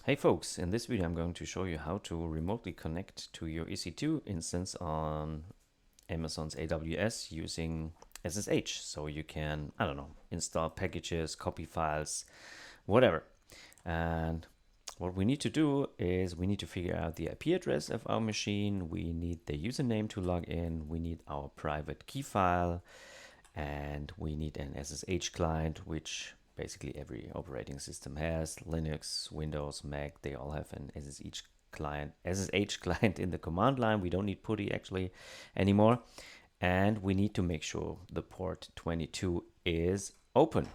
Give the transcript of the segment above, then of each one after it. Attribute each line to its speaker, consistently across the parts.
Speaker 1: Hey folks, in this video I'm going to show you how to remotely connect to your EC2 instance on Amazon's AWS using SSH. So you can, I don't know, install packages, copy files, whatever. And what we need to do is we need to figure out the IP address of our machine. We need the username to log in. We need our private key file, and we need an SSH client, which basically every operating system has. Linux, Windows, Mac, they all have an SSH client in the command line. We don't need PuTTY actually anymore. And we need to make sure the port 22 is open.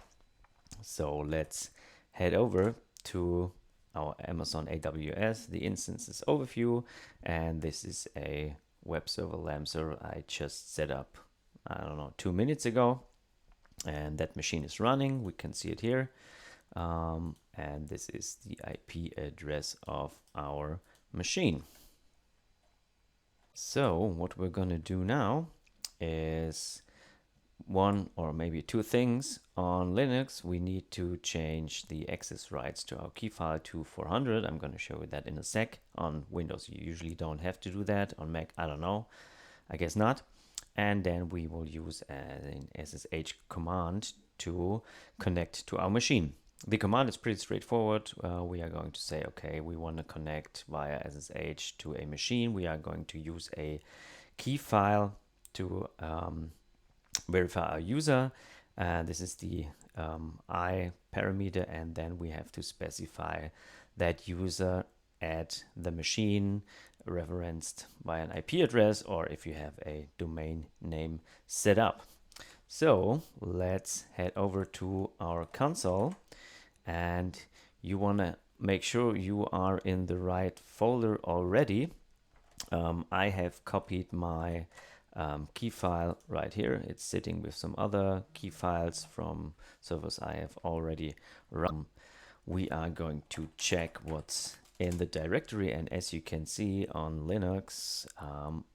Speaker 1: So let's head over to our Amazon AWS, the instances overview, and this is a web server, LAMP server I just set up, I don't know, 2 minutes ago, and that machine is running. We can see it here, and this is the IP address of our machine. So what we're gonna do now is one or maybe two things. On Linux, we need to change the access rights to our key file to 400. I'm going to show you that in a sec. On Windows, you usually don't have to do that. On Mac, I don't know. I guess not. And then we will use an SSH command to connect to our machine. The command is pretty straightforward. We are going to say, okay, we want to connect via SSH to a machine. We are going to use a key file to verify our user. This is the I parameter, and then we have to specify that user at the machine referenced by an IP address, or if you have a domain name set up. So let's head over to our console, and you want to make sure you are in the right folder already. I have copied my key file right here. It's sitting with some other key files from servers I have already run. We are going to check what's in the directory, and as you can see on Linux,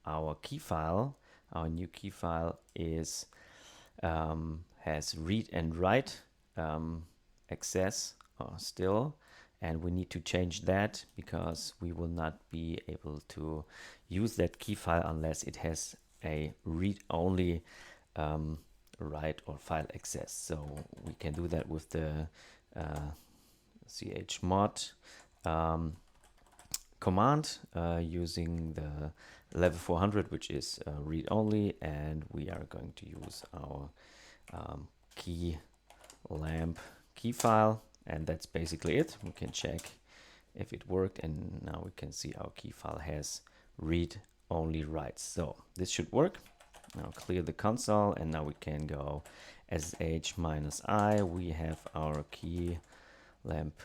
Speaker 1: our key file, our new key file is has read and write access still, and we need to change that because we will not be able to use that key file unless it has a read-only write or file access. So we can do that with the chmod command using the level 400, which is read-only, and we are going to use our key lamp key file, and that's basically it. We can check if it worked, and now we can see our key file has read-only writes. So this should work. Now clear the console, and now we can go sh-i. We have our key lamp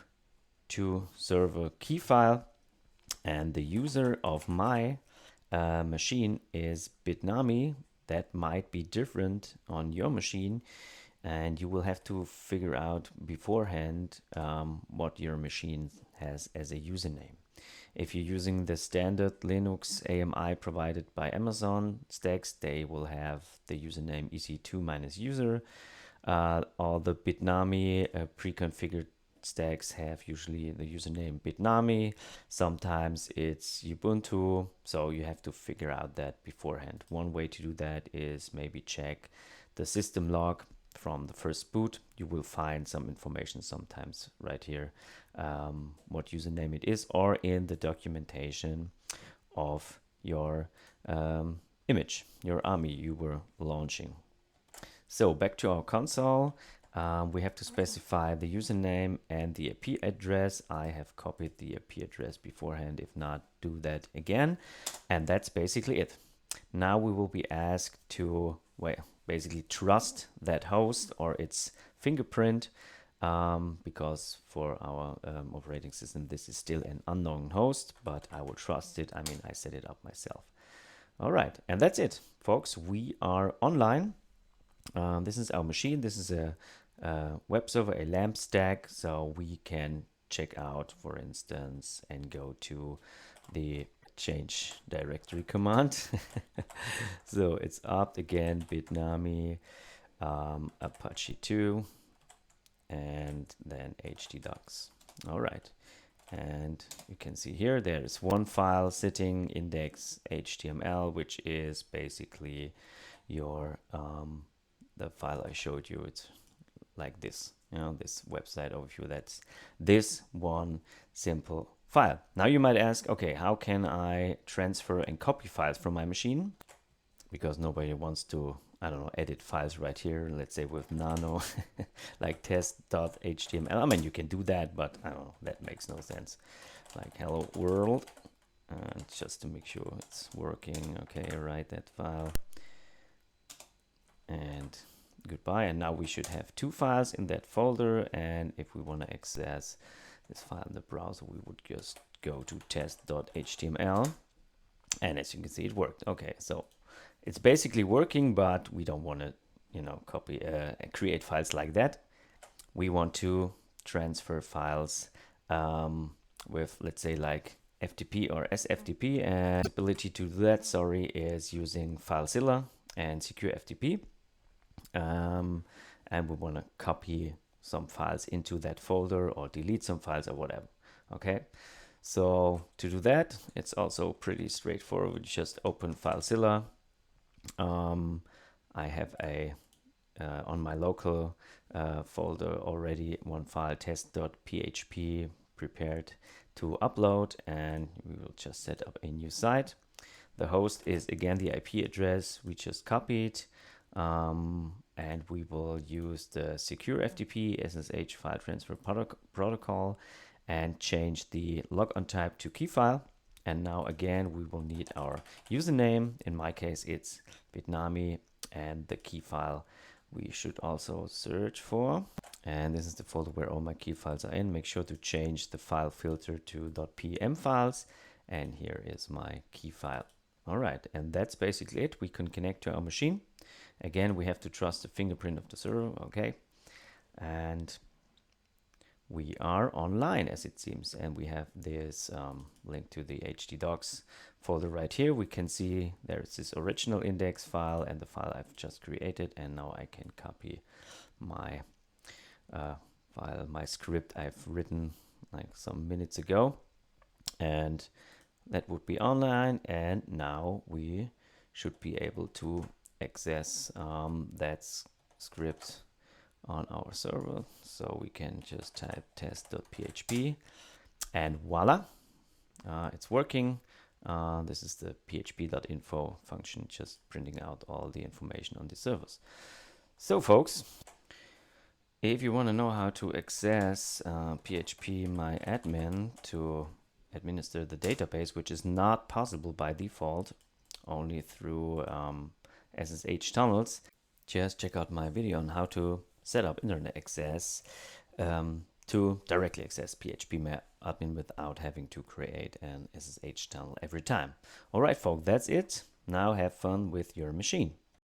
Speaker 1: 2 server key file, and the user of my machine is Bitnami. That might be different on your machine, and you will have to figure out beforehand what your machine has as a username. If you're using the standard Linux AMI provided by Amazon stacks, they will have the username EC2-user. All the Bitnami pre-configured stacks have usually the username Bitnami. Sometimes it's Ubuntu, so you have to figure out that beforehand. One way to do that is maybe check the system log from the first boot. You will find some information sometimes right here, what username it is, or in the documentation of your image, your army you were launching. So back to our console. We have to specify the username and the IP address. I have copied the IP address beforehand. If not, do that again. And that's basically it. Now we will be asked to, well, basically trust that host or its fingerprint, because for our operating system, this is still an unknown host, but I will trust it. I mean, I set it up myself. All right, and that's it, folks. We are online. This is our machine. This is a web server, a LAMP stack, so we can check out, for instance, and go to the change directory command. So it's opt again, Bitnami, Apache 2, and then htdocs. All right, And you can see here there is one file sitting, index HTML, which is basically your the file I showed you. It's like this, you know, this website overview. That's this one simple file. Now you might ask, okay, how can I transfer and copy files from my machine? Because nobody wants to, I don't know, edit files right here, let's say with nano, like test.html. I mean, you can do that, but I don't know, that makes no sense. Like hello world, just to make sure it's working. Okay, write that file. And goodbye. And now we should have two files in that folder. And if we want to access this file in the browser, we would just go to test.html. And as you can see, it worked. Okay, so it's basically working, but we don't want to, you know, copy, create files like that. We want to transfer files with, let's say, like FTP or SFTP. And the ability to do that, sorry, is using FileZilla and Secure FTP. And we want to copy some files into that folder or delete some files or whatever. Okay, so to do that, it's also pretty straightforward. We just open FileZilla. I have a on my local folder already one file, test.php, prepared to upload, and we will just set up a new site. The host is again the IP address we just copied, and we will use the secure FTP SSH file transfer protocol and change the logon type to key file. And now again, we will need our username. In my case, it's Bitnami, and the key file we should also search for. And this is the folder where all my key files are in. Make sure to change the file filter to .pm files. And here is my key file. All right, and that's basically it. We can connect to our machine. Again, we have to trust the fingerprint of the server, okay? And we are online, as it seems, and we have this link to the htdocs folder right here. We can see there's this original index file and the file I've just created, and now I can copy my file, my script I've written like some minutes ago, and that would be online. And now we should be able to access that script on our server. So we can just type test.php, and voila, it's working. This is the php.info function, just printing out all the information on the servers. So folks, if you want to know how to access phpMyAdmin to administer the database, which is not possible by default, only through SSH tunnels, just check out my video on how to set up internet access to directly access phpMyAdmin without having to create an SSH tunnel every time. All right, folks, that's it. Now have fun with your machine.